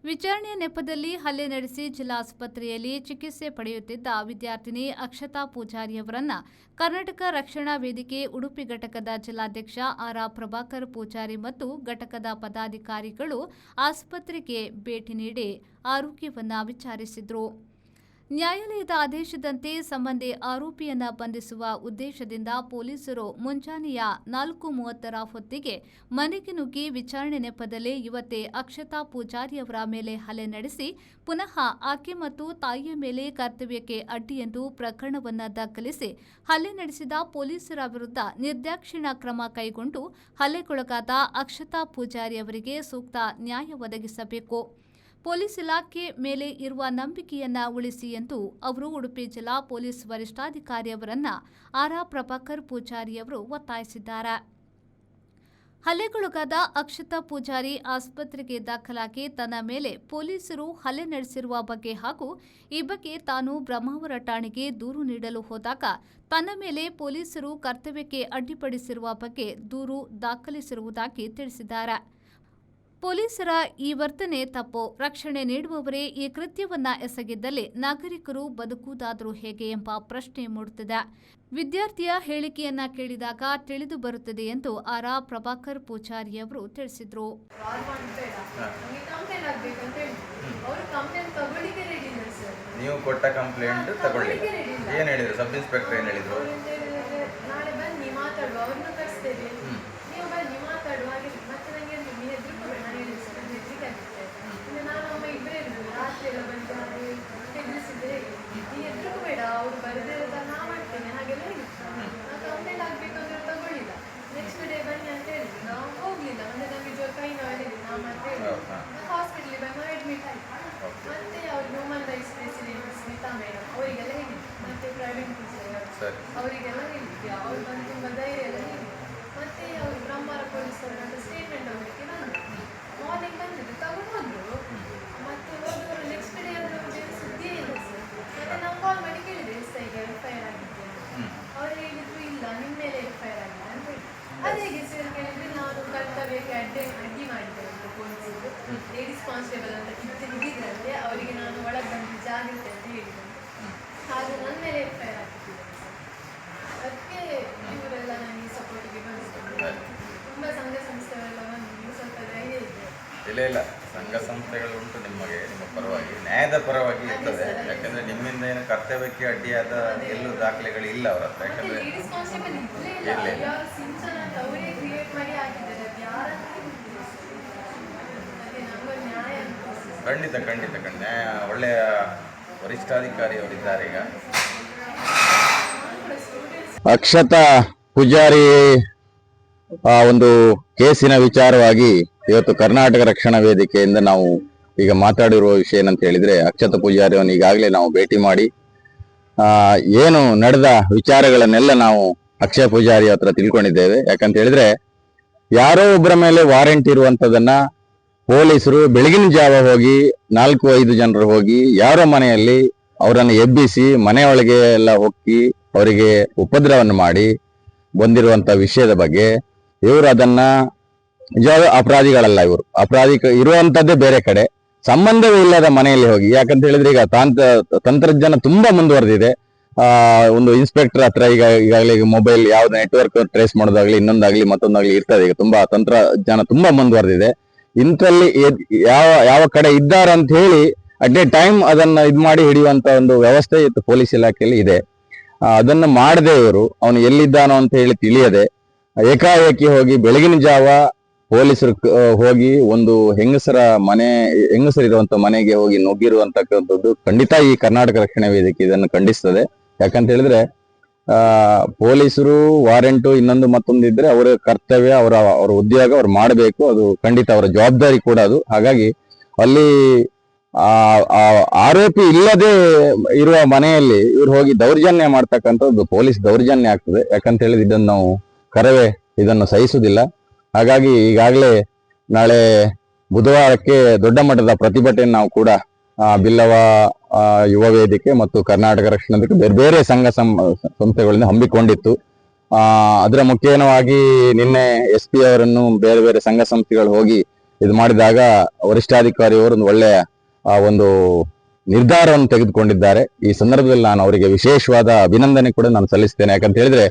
ವಿಚಾರಣೆಯ ನೆಪದಲ್ಲಿ ಹಲ್ಲೆ ನಡೆಸಿ ಜಿಲ್ಲಾಸ್ಪತ್ರೆಯಲ್ಲಿ ಚಿಕಿತ್ಸೆ ಪಡೆಯುತ್ತಿದ್ದ ವಿದ್ಯಾರ್ಥಿನಿ ಅಕ್ಷತಾ ಪೂಜಾರಿಯವರನ್ನ ಕರ್ನಾಟಕ ರಕ್ಷಣಾ ವೇದಿಕೆ ಉಡುಪಿ ಘಟಕದ ಜಿಲ್ಲಾಧ್ಯಕ್ಷ ಆರ್ ಪ್ರಭಾಕರ್ ಪೂಜಾರಿ ಮತ್ತು ಘಟಕದ ಪದಾಧಿಕಾರಿಗಳು ಆಸ್ಪತ್ರೆಗೆ ಭೇಟಿ ನೀಡಿ ಆರೋಗ್ಯವನ್ನ ವಿಚಾರಿಸಿದರು. ನ್ಯಾಯಾಲಯದ ಆದೇಶದಂತೆ ಸಂಬಂಧಿ ಆರೋಪಿಯನ್ನ ಬಂಧಿಸುವ ಉದ್ದೇಶದಿಂದ ಪೊಲೀಸರು ಮುಂಜಾನೆಯ 4:30 ಹೊತ್ತಿಗೆ ಮನೆಗೆ ನುಗ್ಗಿ ವಿಚಾರಣೆ ನೆಪದಲ್ಲಿ ಯುವತಿ ಅಕ್ಷತಾ ಪೂಜಾರಿಯವರ ಮೇಲೆ ಹಲ್ಲೆ ನಡೆಸಿ ಪುನಃ ಆಕೆ ಮತ್ತು ತಾಯಿಯ ಮೇಲೆ ಕರ್ತವ್ಯಕ್ಕೆ ಅಡ್ಡಿ ಎಂದು ಪ್ರಕರಣವನ್ನು ದಾಖಲಿಸಿ ಹಲ್ಲೆ ನಡೆಸಿದ ಪೊಲೀಸರ ವಿರುದ್ಧ ನಿರ್ದಾಕ್ಷಿಣ್ಯ ಕ್ರಮ ಕೈಗೊಂಡು ಹಲ್ಲೆಗೊಳಗಾದ ಅಕ್ಷತಾ ಪೂಜಾರಿ ಅವರಿಗೆ ಸೂಕ್ತ ನ್ಯಾಯ ಒದಗಿಸಬೇಕು. ಪೊಲೀಸ್ ಇಲಾಖೆ ಮೇಲೆ ಇರುವ ನಂಬಿಕೆಯನ್ನ ಉಳಿಸಿ ಎಂದು ಅವರು ಉಡುಪಿ ಜಿಲ್ಲಾ ಪೊಲೀಸ್ ವರಿಷ್ಠಾಧಿಕಾರಿ ಅವರನ್ನ ಆರ್ ಪ್ರಭಾಕರ್ ಪೂಜಾರಿ ಅವರು ಒತ್ತಾಯಿಸಿದ್ದಾರೆ. ಹಲ್ಲೆಗೊಳಗಾದ ಅಕ್ಷತಾ ಪೂಜಾರಿ ಆಸ್ಪತ್ರೆಗೆ ದಾಖಲಾಗಿ ತನ್ನ ಮೇಲೆ ಪೊಲೀಸರು ಹಲ್ಲೆ ನಡೆಸಿರುವ ಬಗ್ಗೆ ಹಾಗೂ ಈ ಬಗ್ಗೆ ತಾನು ಬ್ರಹ್ಮಾವರ ಠಾಣೆಗೆ ದೂರು ನೀಡಲು ಹೋದಾಗ ತನ್ನ ಮೇಲೆ ಪೊಲೀಸರು ಕರ್ತವ್ಯಕ್ಕೆ ಅಡ್ಡಿಪಡಿಸಿರುವ ಬಗ್ಗೆ ದೂರು ದಾಖಲಿಸಿರುವುದಾಗಿ ತಿಳಿಸಿದ್ದಾರೆ. ಪೊಲೀಸರ ಈ ವರ್ತನೆ ತಪ್ಪು. ರಕ್ಷಣೆ ನೀಡುವವರೇ ಈ ಕೃತ್ಯವನ್ನ ಎಸಗಿದ್ದಲ್ಲಿ ನಾಗರಿಕರು ಬದುಕುವುದಾದರೂ ಹೇಗೆ ಎಂಬ ಪ್ರಶ್ನೆ ಮೂಡುತ್ತಿದೆ. ವಿದ್ಯಾರ್ಥಿಯ ಹೇಳಿಕೆಯನ್ನ ಕೇಳಿದಾಗ ತಿಳಿದು ಬರುತ್ತದೆ ಎಂದು ಆರ್ ಪ್ರಭಾಕರ್ ಪೂಜಾರಿ ಅವರು ತಿಳಿಸಿದರು. ನೀವು ಕೊಟ್ಟ ಕಂಪ್ಲೇಂಟ್ ತಗೊಳ್ಳಿ. ಏನು ಹೇಳಿದ್ರು ಸಬ್ ಇನ್ಸ್ಪೆಕ್ಟರ್? ಏನು ಹೇಳಿದ್ರು? ನಾಳೆ ಬನ್ನಿ ಮಾತಾಡುವ, ಅವ್ರನ್ನ ಕರೆಸ್ತೇವೆ, ನೀವು ಬನ್ನಿ ಮಾತಾಡುವ. ಮತ್ತೆ ನನಗೆ ಹೆದರ್ಕೋಬೇಡ, ನಾನು ಹೇಳಿ ಸರ್ ನನಗೆ ಹೆದರಿಕೆ ಆಗುತ್ತೆ. ಇನ್ನು ನಾನು ಅಮ್ಮ ಇಬ್ಬರೇ ಇರೋದು, ರಾತ್ರಿ ಎಲ್ಲ ಬಂದು ನಾನು ಹೆದರಿಸಿದ್ರೆ ನೀ ಹೆದರ್ಕೋಬೇಡ, ಅವ್ರು ಬರದಿರೋದ ನಾ ಮಾಡ್ತೇನೆ ಹಾಗೆಲ್ಲ ಹೇಳಿತ್ತು. ನಾನು ಕಂಪ್ಲೇಂಟ್ ಆಗಬೇಕಂದ್ರೆ ತಗೊಳ್ಳಿಲ್ಲ. ನೆಕ್ಸ್ಟ್ ಡೇ ಬನ್ನಿ ಅಂತ ಹೇಳಿದ್ರು, ನಾವು ಹೋಗ್ಲಿಲ್ಲ. ಅಂದರೆ ನಮಗೆ ಕೈ ನೋವು ಹೇಳಿದ್ರು, ನಾವು ಮತ್ತೆ ಹಾಸ್ಪಿಟ್ಲಿಗೆ ಬಂದು ಅಡ್ಮಿಟ್ ಆಯಿತು. ಮತ್ತೆ ಅವ್ರು human rights president Smita madam ಅವರಿಗೆಲ್ಲ ಹೇಳಿದ್ರು, ಮತ್ತೆ ಪ್ರವೀಣ್ ಟೀಚರ್ ಅವರಿಗೆಲ್ಲ ಹೇಳಿದ್ವಿ. ಅವ್ರು ಬಂದು ತುಂಬ ಧೈರ್ಯ ಎಲ್ಲ ಹೇಳಿದ್ರು. ಮತ್ತೆ ಅವರು ಬ್ರಹ್ಮಾವರ ಪೊಲೀಸರು ಅಂತ ಸ್ಟೇಟ್ಮೆಂಟ್ ಅವರಿಗೆ ಬಂದರು. ಮಾರ್ನಿಂಗ್ ಬಂದಿದ್ದು ತಗೊಂಡು ಹೋದ್ರು. ಮತ್ತೆ ಹೋದವರು ನೆಕ್ಸ್ಟ್ ಡೇ ಅದರ ಬೇರೆ ಸುದ್ದಿಯೇ ಇಲ್ಲ ಸರ್. ಮತ್ತೆ ನಾವು ಕಾಲ್ ಮಾಡಿ ಕೇಳಿದೆ SIಗೆ FIR ಆಗಿದೆ ಅಂತ. ಅವ್ರು ಹೇಳಿದ್ರು ಇಲ್ಲ, ನಿಮ್ಮ ಮೇಲೆ FIR ಆಗಿದೆ ಅಂತ ಹೇಳಿ. ಅದೇ ಸರ್ ಕೇಳಿದ್ರೆ ನಾನು ಕರ್ತವ್ಯಕ್ಕೆ ಅಡ್ಡಿ ಮಾಡಿದ್ದೇನೆ ಅಂತ ಪೊಲೀಸರು ಲೇಡೀಸ್ ಕಾನ್ಸ್ಟೇಬಲ್ ಅಂತ ಹಿಡಿದ್ರಂತೆ. ಅವರಿಗೆ ನಾನು ಒಳಗೆ ಬಂದು ಜಾಗ್ರತೆ ಅಂತ ಹೇಳಿದೆ. ಹಾಗೆ ನನ್ನ ಮೇಲೆ FIR ಆಗಿದ್ದಿದೆ ಸರ್. ಅದಕ್ಕೆ ಇವರೆಲ್ಲ ನನಗೆ ಸಪೋರ್ಟಿಗೆ ಬಂದಿದ್ದಾರೆ. ತುಂಬ ಸಂಘ ಸಂಸ್ಥೆಗಳೆಲ್ಲ ಬಂದು ನೀವು ಸ್ವಲ್ಪ ಧೈರ್ಯ ಇದೆ. ಇಲ್ಲ ಸಂಘ ಸಂಸ್ಥೆಗಳು ಉಂಟು ನಿಮಗೆ, ನಿಮ್ಮ ಪರವಾಗಿ, ನ್ಯಾಯದ ಪರವಾಗಿ ಇರ್ತದೆ. ಯಾಕಂದ್ರೆ ನಿಮ್ಮಿಂದ ಏನು ಕರ್ತವ್ಯಕ್ಕೆ ಅಡ್ಡಿಯಾದ ಎಲ್ಲೂ ದಾಖಲೆಗಳು ಇಲ್ಲ ಅವರ ಹತ್ರ. ಯಾಕಂದ್ರೆ ಲೇಡೀಸ್ ಕಾನ್ಸ್ಟೇಬಲ್ ಇಲ್ಲೇ ಇಲ್ಲ, ಯಾವ ಸಿಂಚನ ಅಂತ ಅವರೇ ಕ್ರಿಯೇಟ್ ಮಾಡಿ ಹಾಕಿದ್ದಾರೆ. ಅದು ಯಾರಂತ ಅದೇ ನಮಗೆ ನ್ಯಾಯ ಅಂತ. ಖಂಡಿತ ನ್ಯಾಯ ಒಳ್ಳೆಯ ವರಿಷ್ಠಾಧಿಕಾರಿ ಅವರಿದ್ದಾರೆ. ಈಗ ಅಕ್ಷತಾ ಪೂಜಾರಿ ಒಂದು ಕೇಸಿನ ವಿಚಾರವಾಗಿ ಇವತ್ತು ಕರ್ನಾಟಕ ರಕ್ಷಣಾ ವೇದಿಕೆಯಿಂದ ನಾವು ಈಗ ಮಾತಾಡಿರುವ ವಿಷಯ ಏನಂತ ಹೇಳಿದ್ರೆ, ಅಕ್ಷತಾ ಪೂಜಾರಿ ಅವನು ಈಗಾಗಲೇ ನಾವು ಭೇಟಿ ಮಾಡಿ ಏನು ನಡೆದ ವಿಚಾರಗಳನ್ನೆಲ್ಲ ನಾವು ಅಕ್ಷಯ ಪೂಜಾರಿ ಹತ್ರ ತಿಳ್ಕೊಂಡಿದ್ದೇವೆ. ಯಾಕಂತ ಹೇಳಿದ್ರೆ, ಯಾರೋ ಒಬ್ಬರ ಮೇಲೆ ವಾರೆಂಟ್ ಇರುವಂತದನ್ನ ಪೊಲೀಸರು ಬೆಳಗಿನ ಜಾವ ಹೋಗಿ 4-5 ಜನರು ಹೋಗಿ ಯಾರೋ ಮನೆಯಲ್ಲಿ ಅವರನ್ನು ಎಬ್ಬಿಸಿ ಮನೆಯೊಳಗೆ ಎಲ್ಲ ಹೋಗಿ ಅವರಿಗೆ ಉಪದ್ರವವನ್ನು ಮಾಡಿ ಬಂದಿರುವಂತ ವಿಷಯದ ಬಗ್ಗೆ ಇವರು ಅದನ್ನ ನಿಜವಾದ ಅಪರಾಧಿಗಳಲ್ಲ. ಇವರು ಅಪರಾಧಿ ಇರುವಂತದ್ದೇ ಬೇರೆ ಕಡೆ, ಸಂಬಂಧವೇ ಇಲ್ಲದ ಮನೆಯಲ್ಲಿ ಹೋಗಿ. ಯಾಕಂತ ಹೇಳಿದ್ರೆ ಈಗ ತಂತ್ರಜ್ಞಾನ ತುಂಬಾ ಮುಂದುವರೆದಿದೆ. ಒಂದು ಇನ್ಸ್ಪೆಕ್ಟರ್ ಹತ್ರ ಈಗಾಗಲೇ ಮೊಬೈಲ್ ಯಾವ್ದು ನೆಟ್ವರ್ಕ್ ಟ್ರೇಸ್ ಮಾಡೋದಾಗ್ಲಿ ಇನ್ನೊಂದಾಗ್ಲಿ ಮತ್ತೊಂದಾಗ್ಲಿ ಇರ್ತದೆ. ಈಗ ತುಂಬಾ ತಂತ್ರಜ್ಞಾನ ತುಂಬಾ ಮುಂದುವರೆದಿದೆ. ಇಂಥಲ್ಲಿ ಯಾವ ಕಡೆ ಇದ್ದಾರೆ ಅಂತ ಹೇಳಿ ಅಟ್ ಎ ಟೈಮ್ ಅದನ್ನ ಮಾಡಿ ಹಿಡಿಯುವಂತ ಒಂದು ವ್ಯವಸ್ಥೆ ಇತ್ತು ಪೊಲೀಸ್ ಇಲಾಖೆಯಲ್ಲಿ ಇದೆ. ಅದನ್ನ ಮಾಡದೆ ಇವರು ಅವನು ಎಲ್ಲಿದ್ದಾನೋ ಅಂತ ಹೇಳಿ ತಿಳಿಯದೆ ಏಕಾಏಕಿ ಹೋಗಿ ಬೆಳಗಿನ ಜಾವ ಪೊಲೀಸರು ಹೋಗಿ ಒಂದು ಹೆಂಗಸರಿರುವಂತ ಮನೆಗೆ ಹೋಗಿ ನುಗ್ಗಿರುವಂತಕ್ಕಂಥದ್ದು ಖಂಡಿತ ಈ ಕರ್ನಾಟಕ ರಕ್ಷಣಾ ವೇದಿಕೆ ಇದನ್ನು ಖಂಡಿಸ್ತದೆ. ಯಾಕಂತ ಹೇಳಿದ್ರೆ ಪೊಲೀಸರು ವಾರೆಂಟು ಇನ್ನೊಂದು ಮತ್ತೊಂದು ಇದ್ರೆ ಅವರ ಕರ್ತವ್ಯ, ಅವರ ಉದ್ಯೋಗ ಅವ್ರು ಮಾಡಬೇಕು. ಅದು ಖಂಡಿತ ಅವರ ಜವಾಬ್ದಾರಿ ಕೂಡ ಅದು. ಹಾಗಾಗಿ ಅಲ್ಲಿ ಆರೋಪಿ ಇಲ್ಲದೆ ಇರುವ ಮನೆಯಲ್ಲಿ ಇವ್ರು ಹೋಗಿ ದೌರ್ಜನ್ಯ ಮಾಡ್ತಕ್ಕಂಥದ್ದು ಪೊಲೀಸ್ ದೌರ್ಜನ್ಯ ಆಗ್ತದೆ. ಯಾಕಂತ ಹೇಳಿದ್ರೆ ಇದನ್ನು ನಾವು ಕರವೇ ಇದನ್ನು ಸಹಿಸುವುದಿಲ್ಲ. ಹಾಗಾಗಿ ಈಗಾಗಲೇ ನಾಳೆ ಬುಧವಾರಕ್ಕೆ ದೊಡ್ಡ ಮಟ್ಟದ ಪ್ರತಿಭಟನೆ ನಾವು ಕೂಡ ಬಿಲ್ಲವ ಯುವ ವೇದಿಕೆ ಮತ್ತು ಕರ್ನಾಟಕ ರಕ್ಷಣಾ ವೇದಿಕೆ ಬೇರೆ ಬೇರೆ ಸಂಘ ಸಂಸ್ಥೆಗಳಿಂದ ಹಮ್ಮಿಕೊಂಡಿತ್ತು. ಅದರ ಮುಖೇನವಾಗಿ ನಿನ್ನೆ SP ಅವರನ್ನು ಬೇರೆ ಬೇರೆ ಸಂಘ ಸಂಸ್ಥೆಗಳು ಹೋಗಿ ಇದು ಮಾಡಿದಾಗ ವರಿಷ್ಠಾಧಿಕಾರಿಯವರು ಒಂದು ಒಳ್ಳೆಯ ಒಂದು ನಿರ್ಧಾರವನ್ನು ತೆಗೆದುಕೊಂಡಿದ್ದಾರೆ. ಈ ಸಂದರ್ಭದಲ್ಲಿ ನಾನು ಅವರಿಗೆ ವಿಶೇಷವಾದ ಅಭಿನಂದನೆ ಕೂಡ ನಾನು ಸಲ್ಲಿಸ್ತೇನೆ. ಯಾಕಂತ ಹೇಳಿದ್ರೆ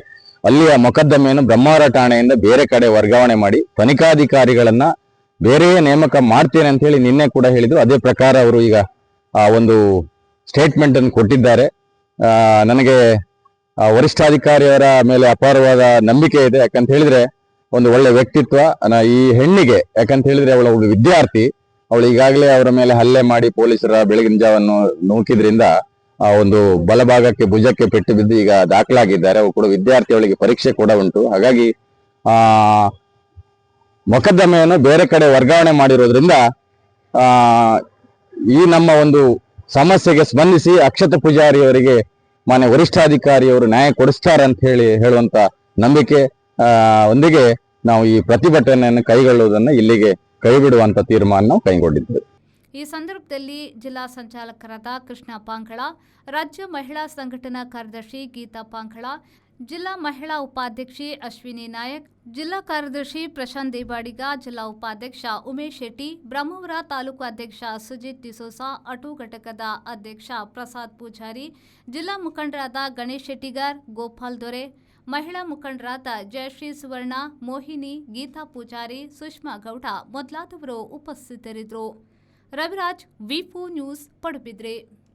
ಅಲ್ಲಿಯ ಮೊಕದ್ದಮೆಯನ್ನು ಬ್ರಹ್ಮಾವರ ಠಾಣೆಯಿಂದ ಬೇರೆ ಕಡೆ ವರ್ಗಾವಣೆ ಮಾಡಿ ತನಿಖಾಧಿಕಾರಿಗಳನ್ನ ಬೇರೆಯೇ ನೇಮಕ ಮಾಡ್ತೇನೆ ಅಂತ ಹೇಳಿ ನಿನ್ನೆ ಕೂಡ ಹೇಳಿದ್ರು. ಅದೇ ಪ್ರಕಾರ ಅವರು ಈಗ ಒಂದು ಸ್ಟೇಟ್ಮೆಂಟ್ ಅನ್ನು ಕೊಟ್ಟಿದ್ದಾರೆ. ನನಗೆ ವರಿಷ್ಠಾಧಿಕಾರಿಯವರ ಮೇಲೆ ಅಪಾರವಾದ ನಂಬಿಕೆ ಇದೆ. ಯಾಕಂತ ಹೇಳಿದ್ರೆ ಒಂದು ಒಳ್ಳೆ ವ್ಯಕ್ತಿತ್ವ ಈ ಹೆಣ್ಣಿಗೆ. ಯಾಕಂತ ಹೇಳಿದ್ರೆ ಅವಳ ಒಬ್ಬ ವಿದ್ಯಾರ್ಥಿ, ಅವಳು ಈಗಾಗಲೇ ಅವರ ಮೇಲೆ ಹಲ್ಲೆ ಮಾಡಿ ಪೊಲೀಸರ ಬೆಳಗಿನ ಜಾವನ್ನು ನೂಕಿದ್ರಿಂದ ಒಂದು ಬಲಭಾಗಕ್ಕೆ ಭುಜಕ್ಕೆ ಪೆಟ್ಟು ಬಿದ್ದು ಈಗ ದಾಖಲಾಗಿದ್ದಾರೆ. ಅವಳು ಕೂಡ ವಿದ್ಯಾರ್ಥಿ, ಅವಳಿಗೆ ಪರೀಕ್ಷೆ ಕೂಡ ಉಂಟು. ಹಾಗಾಗಿ ಮೊಕದ್ದಮೆಯನ್ನು ಬೇರೆ ಕಡೆ ವರ್ಗಾವಣೆ ಮಾಡಿರೋದ್ರಿಂದ ಈ ನಮ್ಮ ಒಂದು ಸಮಸ್ಯೆಗೆ ಸ್ಪಂದಿಸಿ ಅಕ್ಷತಾ ಪೂಜಾರಿ ಅವರಿಗೆ ಮಾನ್ಯ ವರಿಷ್ಠಾಧಿಕಾರಿಯವರು ನ್ಯಾಯ ಕೊಡಿಸ್ತಾರೆ ಅಂತ ಹೇಳುವಂತ ನಂಬಿಕೆ ಒಂದಿಗೆ ನಾವು ಈ ಪ್ರತಿಭಟನೆಯನ್ನು ಕೈಗೊಳ್ಳುವುದನ್ನು ಇಲ್ಲಿಗೆ ಕೈಬಿಡುವಂತ ತೀರ್ಮಾನ ನಾವು ಕೈಗೊಂಡಿದ್ದೇವೆ. ಈ ಸಂದರ್ಭದಲ್ಲಿ ಜಿಲ್ಲಾ ಸಂಚಾಲಕರಾದ ಕೃಷ್ಣ ಪಾಂಗಳ, ರಾಜ್ಯ ಮಹಿಳಾ ಸಂಘಟನಾ ಕಾರ್ಯದರ್ಶಿ ಗೀತಾ ಪಾಂಗಳ, ಜಿಲ್ಲಾ ಮಹಿಳಾ ಉಪಾಧ್ಯಕ್ಷೆ ಅಶ್ವಿನಿ ನಾಯಕ್, ಜಿಲ್ಲಾ ಕಾರ್ಯದರ್ಶಿ ಪ್ರಶಾಂತ್ ದೇವಾಡಿಗ, ಜಿಲ್ಲಾ ಉಪಾಧ್ಯಕ್ಷ ಉಮೇಶ್ ಶೆಟ್ಟಿ, ಬ್ರಹ್ಮಾವರ ತಾಲೂಕು ಅಧ್ಯಕ್ಷ ಸುಜಿತ್ ಡಿಸೋಸಾ, ಅಟು ಘಟಕದ ಅಧ್ಯಕ್ಷ ಪ್ರಸಾದ್ ಪೂಜಾರಿ, ಜಿಲ್ಲಾ ಮುಖಂಡರಾದ ಗಣೇಶ್ ಶೆಟ್ಟಿಗಾರ್, ಗೋಪಾಲ್ ದೊರೆ, ಮಹಿಳಾ ಮುಖಂಡರಾದ ಜಯಶ್ರೀ ಸುವರ್ಣ, ಮೋಹಿನಿ, ಗೀತಾ ಪೂಜಾರಿ, ಸುಷ್ಮಾ ಗೌಡ ಮೊದಲಾದವರು ಉಪಸ್ಥಿತರಿದ್ದರು. ರವಿರಾಜ್, ವಿ4 ನ್ಯೂಸ್, ಪಡುಬಿದ್ರೆ.